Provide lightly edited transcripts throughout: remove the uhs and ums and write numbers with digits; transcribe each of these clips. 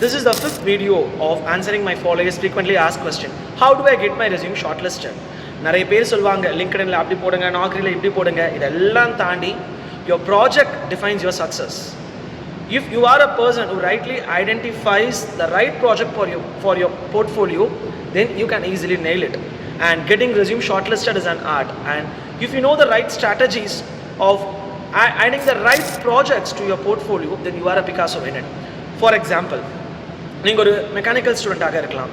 This is the fifth video of answering my followers frequently asked question. How do I get my resume shortlisted? நிறைய பேர் சொல்வாங்க லிங்க்டின்ல அப்படி போடுங்க, நாக்ரில இப்படி போடுங்க. இதெல்லாம் தாண்டி your project defines your success. If you are a person who rightly identifies the right project for your portfolio, then you can easily nail it. And getting resume shortlisted is an art. And if you know the right strategies of adding the right projects to your portfolio, then you are a Picasso in it. For example, நீங்கள் ஒரு mechanical ஸ்டூடெண்ட்டாக இருக்கலாம்.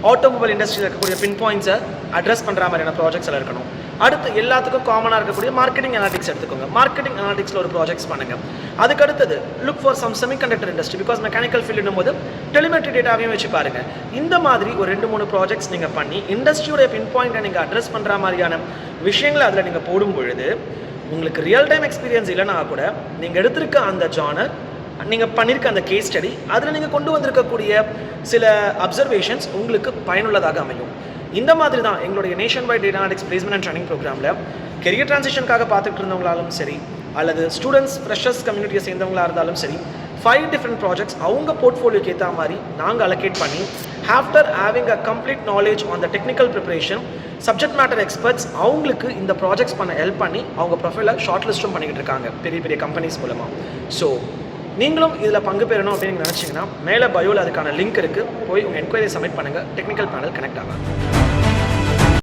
Automobile இண்டஸ்ட்ரியில் இருக்கக்கூடிய பின் பாயிண்ட்ஸை address பண்ணுற மாதிரியான ப்ராஜெக்ட்ஸில் இருக்கணும். அடுத்து எல்லாத்துக்கும் காமனாக இருக்கக்கூடிய மார்க்கெட்டிங் அனாலிட்டிக்ஸ் எடுத்துக்கோங்க. மார்க்கெட்டிங் அனாலிட்டிக்ஸில் ஒரு ப்ராஜெக்ட்ஸ் பண்ணுங்கள். அதுக்கு அடுத்தது look for some semiconductor industry, because mechanical ஃபீல்டுன்னும் போது டெலிமெட்ரி டேட்டாவையும் வச்சு பாருங்கள். இந்த மாதிரி ஒரு 2-3 ப்ராஜெக்ட்ஸ் நீங்கள் பண்ணி இண்டஸ்ட்ரியோடைய பின் பாயிண்ட்டை நீங்கள் அட்ரஸ் பண்ணுற மாதிரியான விஷயங்களை அதில் நீங்கள் போடும் பொழுது உங்களுக்கு ரியல் டைம் எக்ஸ்பீரியன்ஸ் இல்லைனா கூட நீங்கள் எடுத்திருக்க அந்த ஜானர், நீங்கள் பண்ணியிருக்க அந்த கேஸ் ஸ்டடி, அதில் நீங்கள் கொண்டு வந்திருக்கக்கூடிய சில அப்சர்வேஷன்ஸ் உங்களுக்கு பயனுள்ளதாக அமையும். இந்த மாதிரி தான் எங்களுடைய nation wide data analytics placement and training ப்ரோக்ராமில் கெரியர் ட்ரான்சிஷனுக்காக பார்த்துட்டு இருந்தவங்களாலும் சரி, அல்லது ஸ்டூடெண்ட்ஸ் ஃப்ரெஷர்ஸ் கம்யூனிட்டியை சேர்ந்தவங்களாக இருந்தாலும் சரி, 5 டிஃப்ரெண்ட் ப்ராஜெக்ட்ஸ் அவங்க போர்ட்ஃபோலியோக்கு ஏற்ற மாதிரி நாங்கள் அலோகேட் பண்ணி after having a complete knowledge on the technical preparation, subject matter experts அவங்களுக்கு இந்த ப்ராஜெக்ட்ஸ் பண்ண ஹெல்ப் பண்ணி அவங்க ப்ரொஃபைலை ஷார்ட் லிஸ்ட்டும் பண்ணிக்கிட்டு இருக்காங்க பெரிய பெரிய கம்பெனிஸ் மூலமாக. ஸோ நீங்களும் இதில் பங்கு பெறணும் அப்படின்னு நினச்சிங்கன்னா மேலே பயோவில் அதுக்கான லிங்க் இருக்குது, போய் உங்கள் என்கொயரி சப்மிட் பண்ணுங்கள். டெக்னிக்கல் பேனல் கனெக்ட் ஆகும்.